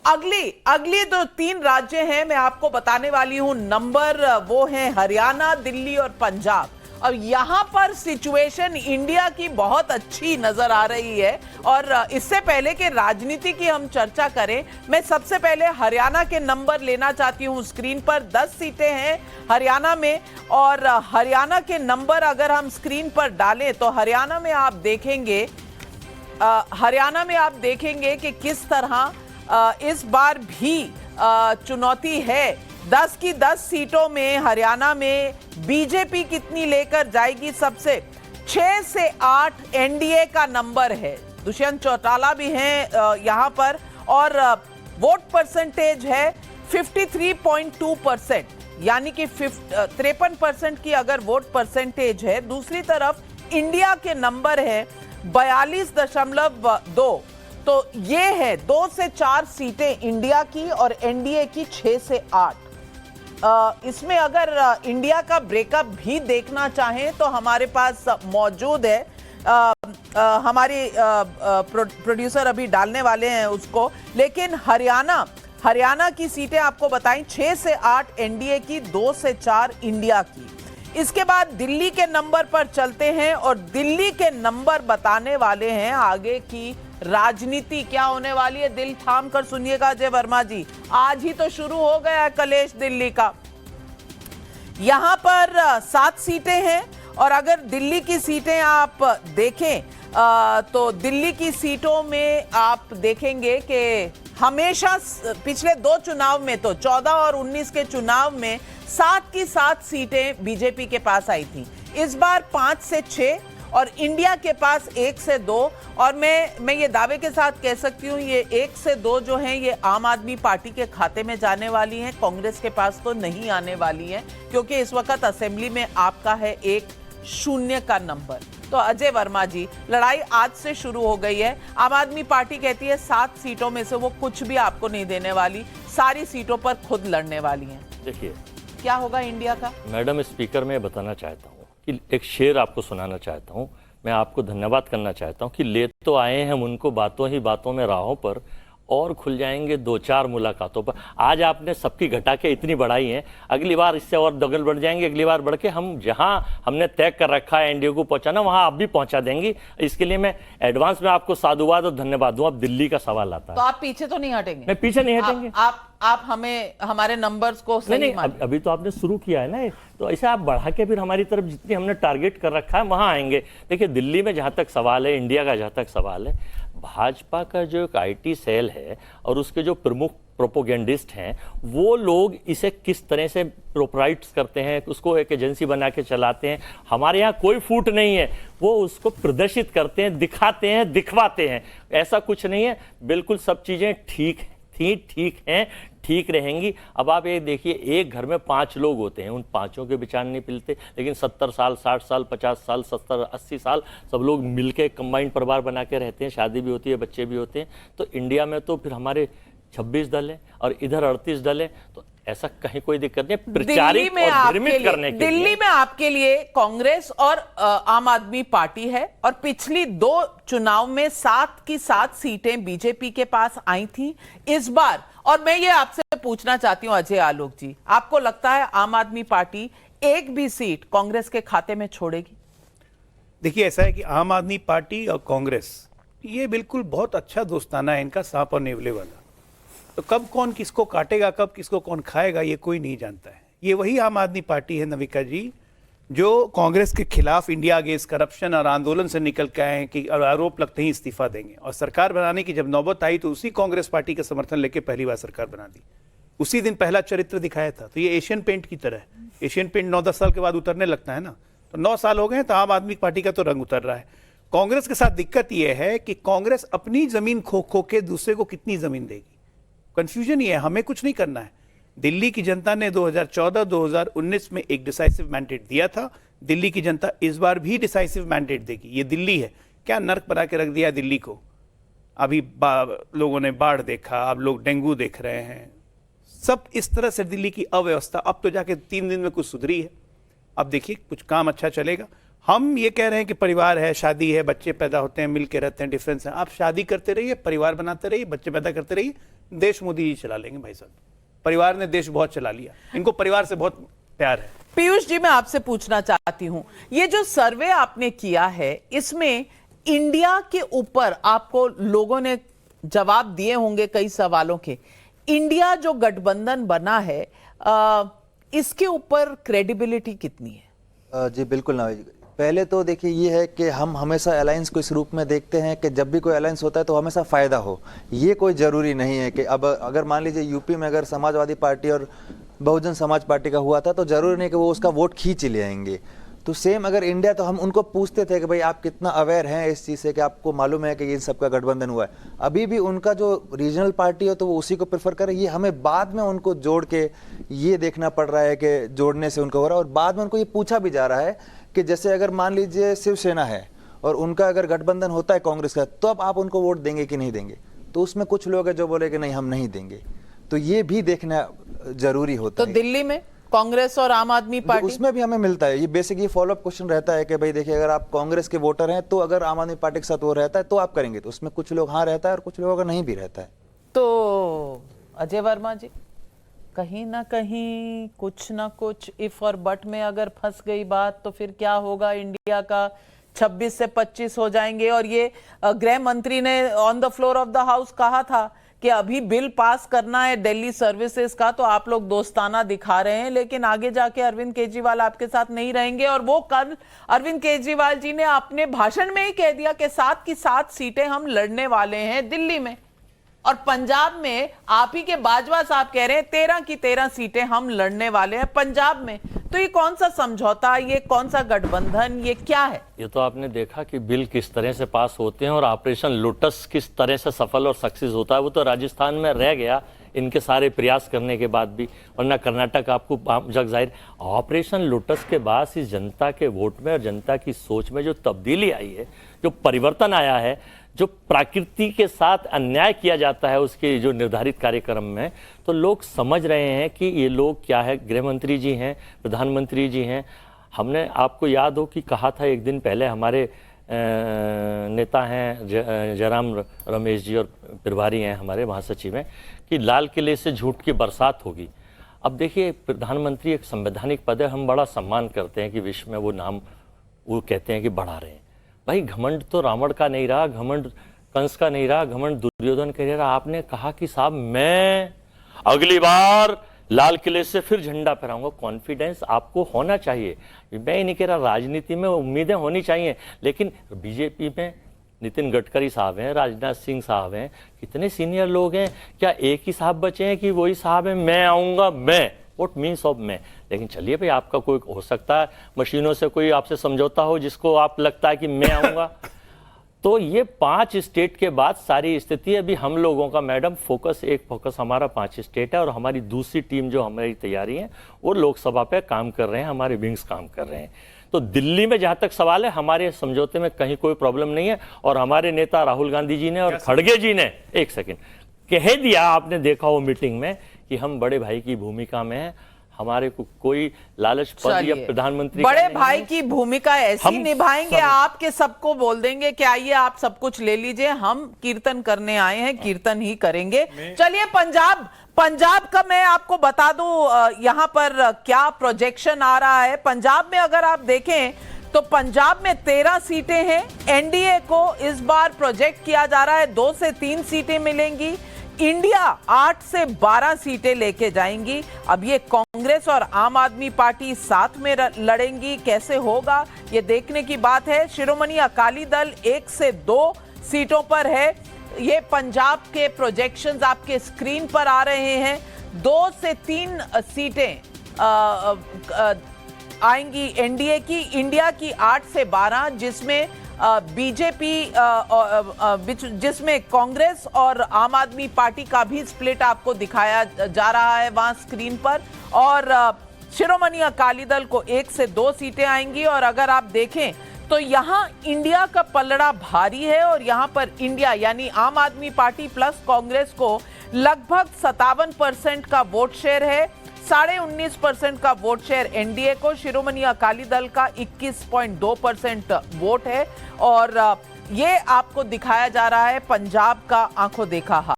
अगली अगली जो 3 राज्य हैं मैं आपको बताने वाली हूं नंबर, वो हैं हरियाणा, दिल्ली और पंजाब। अब यहां पर सिचुएशन इंडिया की बहुत अच्छी नजर आ रही है। और इससे पहले कि राजनीति की हम चर्चा करें, मैं सबसे पहले हरियाणा के नंबर लेना चाहती हूं। स्क्रीन पर 10 सीटें हैं हरियाणा में, और हरियाणा के नंबर अगर हम स्क्रीन पर डालें तो हरियाणा में आप देखेंगे कि किस तरह इस बार भी चुनौती है। 10 की 10 सीटों में हरियाणा में बीजेपी कितनी लेकर जाएगी? सबसे 6 से 8 एनडीए का नंबर है। दुष्यंत चौटाला भी हैं यहां पर, और वोट परसेंटेज है 53.2%, यानी कि 53% की अगर वोट परसेंटेज है। दूसरी तरफ इंडिया के नंबर है 42.2। तो ये है 2 से 4 सीटें इंडिया की और एनडीए की 6 से 8। इसमें अगर इंडिया का ब्रेकअप भी देखना चाहें तो हमारे पास मौजूद है, हमारी प्रोड्यूसर अभी डालने वाले हैं उसको। लेकिन हरियाणा की सीटें आपको बताएं 6 से 8 एनडीए की, 2 से 4 इंडिया की। इसके बाद दिल्ली के नंबर पर चलते हैं, और दिल्ली के नंबर बताने वाले हैं आगे की राजनीति क्या होने वाली है। दिल थाम कर सुनिएगा अजय वर्मा जी, आज ही तो शुरू हो गया है कलेश दिल्ली का। यहां पर 7 सीटें हैं, और अगर दिल्ली की सीटें आप देखें तो दिल्ली की सीटों में आप देखेंगे कि हमेशा पिछले 2 चुनाव में तो 14 और 19 के चुनाव में 7 की 7 सीटें बीजेपी के पास आई थी। इस बार 5 से 6 और इंडिया के पास 1 से 2। और मैं ये दावे के साथ कह सकती हूँ ये 1 से 2 जो हैं ये आम आदमी पार्टी के खाते में जाने वाली हैं, कांग्रेस के पास तो नहीं आने वाली हैं, क्योंकि इस वक्त असेंबली में आपका है 1-0 का नंबर। तो अजय वर्मा जी, लड़ाई आज से शुरू हो गई है। आम आदमी पार्टी कहती है 7 सीटों में से वो कुछ भी आपको नहीं देने वाली, सारी सीटों पर खुद लड़ने वाली है। देखिए क्या होगा इंडिया का? मैडम स्पीकर, मैं बताना चाहता हूँ कि एक शेर आपको सुनाना चाहता हूँ। मैं आपको धन्यवाद करना चाहता हूँ कि ले तो आए हैं उनको बातों ही बातों में राहों पर, और खुल जाएंगे 2-4 मुलाकातों पर। आज आपने सबकी घटा के इतनी बढ़ाई है, अगली बार इससे और दगल बढ़ जाएंगे। अगली बार बढ़ के हम जहां हमने तय कर रखा है एनडीए को पहुंचाना, वहां आप भी पहुंचा देंगे। इसके लिए मैं एडवांस में आपको साधुवाद और धन्यवाद दूं। अब दिल्ली का सवाल आता है, तो आप पीछे तो नहीं हटेंगे? मैं पीछे नहीं हटेंगे। आप हमें हमारे नंबर्स को नहीं, अभी तो आपने शुरू किया है ना, तो ऐसे आप बढ़ा के फिर हमारी तरफ जितनी हमने टारगेट कर रखा है वहां आएंगे। देखिए दिल्ली में जहां तक सवाल है, इंडिया का जहां तक सवाल है, भाजपा का जो एक आईटी सेल है और उसके जो प्रमुख प्रोपोगेंडिस्ट हैं, वो लोग इसे किस तरह से प्रोपराइट्स करते हैं, उसको एक एजेंसी बना के चलाते हैं। हमारे यहाँ कोई फूट नहीं है, वो उसको प्रदर्शित करते हैं, दिखाते हैं, दिखवाते हैं। ऐसा कुछ नहीं है, बिल्कुल सब चीज़ें ठीक हैं, ठीक रहेंगी। अब आप ये देखिए, एक घर में 5 लोग होते हैं, उन 5 के विचार नहीं मिलते, लेकिन 70 साल, 60 साल, 50 साल, 70-80 साल सब लोग मिलके कंबाइंड परिवार बना के रहते हैं, शादी भी होती है, बच्चे भी होते हैं। तो इंडिया में तो फिर हमारे 26 दल है और इधर 38 दल है, तो ऐसा कहीं कोई दिक्कत नहीं। प्रचारित और भ्रमित करने के लिए दिल्ली में आपके लिए कांग्रेस और आम आदमी पार्टी है, और पिछली 2 चुनाव में 7 की 7 सीटें बीजेपी के पास आई थी इस बार। और मैं ये आपसे पूछना चाहती हूं अजय आलोक जी, आपको लगता है आम आदमी पार्टी एक भी सीट कांग्रेस के खाते में छोड़ेगी? देखिए ऐसा है कि आम आदमी पार्टी और कांग्रेस ये बिल्कुल बहुत अच्छा दोस्ताना है इनका, सांप और नेवले वाला। तो कब कौन किसको काटेगा, कब किसको कौन खाएगा, ये कोई नहीं जानता है। ये वही आम आदमी पार्टी है नविका जी, जो कांग्रेस के खिलाफ इंडिया अगेंस्ट करप्शन और आंदोलन से निकल के आए हैं कि आरोप लगते ही इस्तीफा देंगे, और सरकार बनाने की जब नौबत आई तो उसी कांग्रेस पार्टी का समर्थन लेके पहली बार सरकार बना दी। उसी दिन पहला चरित्र दिखाया था। तो ये एशियन पेंट की तरह है, एशियन पेंट 9-10 साल के बाद उतरने लगता है ना, तो 9 साल हो गए तो आम आदमी पार्टी का तो रंग उतर रहा है। कांग्रेस के साथ दिक्कत यह है कि कांग्रेस अपनी जमीन खो के दूसरे को कितनी जमीन देगी, कंफ्यूजन ये है। हमें कुछ नहीं करना है। दिल्ली की जनता ने 2014-2019 में एक डिसाइसिव मैंडेट दिया था, दिल्ली की जनता इस बार भी डिसाइसिव मैंडेट देगी। ये दिल्ली है, क्या नर्क बना के रख दिया दिल्ली को। अभी लोगों ने बाढ़ देखा, अब लोग डेंगू देख रहे हैं, सब इस तरह से दिल्ली की अव्यवस्था। अब तो जाके 3 दिन में कुछ सुधरी है, अब देखिए कुछ काम अच्छा चलेगा। हम ये कह रहे हैं कि परिवार है, शादी है, बच्चे पैदा होते हैं, मिल के रहते हैं, डिफरेंस है। आप शादी करते रहिए, परिवार बनाते रहिए, बच्चे पैदा करते रहिए, देश मोदी जी चला लेंगे भाई साहब। परिवार ने देश बहुत चला लिया, इनको परिवार से बहुत प्यार है। पीयूष जी, मैं आपसे पूछना चाहती हूं, ये जो सर्वे आपने किया है इसमें इंडिया के ऊपर आपको लोगों ने जवाब दिए होंगे कई सवालों के। इंडिया जो गठबंधन बना है इसके ऊपर क्रेडिबिलिटी कितनी है? जी बिल्कुल नावेद जी। पहले तो देखिए ये है कि हम हमेशा अलायंस को इस रूप में देखते हैं कि जब भी कोई अलायंस होता है तो हमेशा फ़ायदा हो। ये कोई ज़रूरी नहीं है कि अब अगर मान लीजिए यूपी में अगर समाजवादी पार्टी और बहुजन समाज पार्टी का हुआ था तो ज़रूरी नहीं कि वो उसका वोट खींच ले आएंगे। तो सेम अगर इंडिया, तो हम उनको पूछते थे कि भाई आप कितना अवेयर हैं इस चीज़ से कि आपको मालूम है कि इन सबका गठबंधन हुआ है। अभी भी उनका जो रीजनल पार्टी हो तो वो उसी को प्रेफर करे। ये हमें बाद में उनको जोड़ के ये देखना पड़ रहा है कि जोड़ने से उनको हो रहा है। और बाद में उनको ये पूछा भी जा रहा है कि जैसे अगर मान लीजिए शिवसेना है और उनका अगर गठबंधन होता है कांग्रेस का, तो अब आप उनको वोट देंगे कि नहीं देंगे? तो उसमें कुछ लोग हैं जो बोले कि नहीं हम नहीं देंगे। तो ये भी देखना जरूरी होता है। तो दिल्ली में कांग्रेस और आम आदमी पार्टी, उसमें भी हमें मिलता है। ये बेसिक ये फॉलोअप क्वेश्चन रहता है कि भाई देखिए अगर आप कांग्रेस के वोटर हैं तो अगर आम आदमी पार्टी के साथ वो रहता है तो आप करेंगे। तो उसमें कुछ लोग हाँ रहता है और कुछ लोगों का नहीं भी रहता है। तो अजय वर्मा जी, कहीं ना कहीं कुछ ना कुछ इफ और बट में अगर फंस गई बात तो फिर क्या होगा? इंडिया का 26 से 25 हो जाएंगे। और ये गृह मंत्री ने on the floor of the house कहा था कि अभी बिल पास करना है दिल्ली सर्विसेज का, तो आप लोग दोस्ताना दिखा रहे हैं, लेकिन आगे जाके अरविंद केजरीवाल आपके साथ नहीं रहेंगे। और वो कल अरविंद केजरीवाल जी ने अपने भाषण में ही कह दिया कि 7 की 7 सीटें हम लड़ने वाले हैं दिल्ली में। और पंजाब में आप ही के बाजवा साहब कह रहे हैं 13 की 13 सीटें हम लड़ने वाले हैं पंजाब में। तो ये कौन सा समझौता, ये कौन सा गठबंधन, ये क्या है? ये तो आपने देखा कि बिल किस तरह से पास होते हैं और ऑपरेशन लोटस किस तरह से सफल और सक्सेस होता है। वो तो राजस्थान में रह गया इनके सारे प्रयास करने के बाद भी, वरना कर्नाटक आपको जग जाहिर। ऑपरेशन लोटस के बाद इस जनता के वोट में और जनता की सोच में जो तब्दीली आई है, जो परिवर्तन आया है, जो प्रकृति के साथ अन्याय किया जाता है उसके जो निर्धारित कार्यक्रम में, तो लोग समझ रहे हैं कि ये लोग क्या है। गृह मंत्री जी हैं, प्रधानमंत्री जी हैं। हमने, आपको याद हो कि कहा था एक दिन पहले, हमारे नेता हैं जयराम रमेश जी और प्रभारी हैं हमारे महासचिव हैं, कि लाल किले से झूठ की बरसात होगी। अब देखिए प्रधानमंत्री एक संवैधानिक पद है, हम बड़ा सम्मान करते हैं कि विश्व में वो नाम वो कहते हैं कि बढ़ा रहे हैं। भाई घमंड तो रावण का नहीं रहा, घमंड कंस का नहीं रहा, घमंड दुर्योधन का नहीं रहा। आपने कहा कि साहब मैं अगली बार लाल किले से फिर झंडा फहराऊंगा। कॉन्फिडेंस आपको होना चाहिए। मैं ही नहीं कह रहा, राजनीति में उम्मीदें होनी चाहिए, लेकिन बीजेपी में नितिन गडकरी साहब हैं, राजनाथ सिंह साहब हैं, कितने सीनियर लोग हैं। क्या एक ही साहब बचे हैं कि वही साहब हैं मैं आऊँगा, मैं व्हाट मीन्स ऑफ मैं? लेकिन चलिए भाई, आपका कोई हो सकता है मशीनों से कोई आपसे समझौता हो जिसको आप लगता है कि मैं आऊँगा। तो ये 5 स्टेट के बाद सारी स्थिति अभी हम लोगों का, मैडम, फोकस हमारा 5 स्टेट है। और हमारी दूसरी टीम जो हमारी तैयारी है वो लोकसभा पे काम कर रहे हैं, हमारे विंग्स काम कर रहे हैं। तो दिल्ली में जहां तक सवाल है, हमारे समझौते में कहीं कोई प्रॉब्लम नहीं है। और हमारे नेता राहुल गांधी जी ने और खड़गे जी ने एक सेकेंड कह दिया, आपने देखा वो मीटिंग में, कि हम बड़े भाई की भूमिका में हैं, हमारे को कोई लालच पद या प्रधानमंत्री बड़े भाई की भूमिका ऐसी निभाएंगे, आपके सबको बोल देंगे कि आइए आप सब कुछ ले लीजिए, हम कीर्तन करने आए हैं, कीर्तन ही करेंगे। चलिए पंजाब का मैं आपको बता दूं यहां पर क्या प्रोजेक्शन आ रहा है। पंजाब में अगर आप देखें तो पंजाब में 13 सीटें हैं। एनडीए को इस बार प्रोजेक्ट किया जा रहा है 2 से 3 सीटें मिलेंगी। इंडिया 8 से 12 सीटें लेके जाएंगी। अब ये कांग्रेस और आम आदमी पार्टी साथ में लड़ेंगी, कैसे होगा ये देखने की बात है। शिरोमणि अकाली दल 1 से 2 सीटों पर है। ये पंजाब के प्रोजेक्शंस आपके स्क्रीन पर आ रहे हैं। 2 से 3 सीटें आएंगी एनडीए की, इंडिया की 8 से 12, जिसमें बीजेपी जिसमें कांग्रेस और आम आदमी पार्टी का भी स्प्लिट आपको दिखाया जा रहा है वहां स्क्रीन पर। और शिरोमणि अकाली दल को 1 से 2 सीटें आएंगी। और अगर आप देखें तो यहां इंडिया का पलड़ा भारी है और यहां पर इंडिया यानी आम आदमी पार्टी प्लस कांग्रेस को लगभग 57% का वोट शेयर है। 19.5% का वोट शेयर एनडीए को, शिरोमणि अकाली दल का 21.2% वोट है। और ये आपको दिखाया जा रहा है पंजाब का आंखों देखा हाल।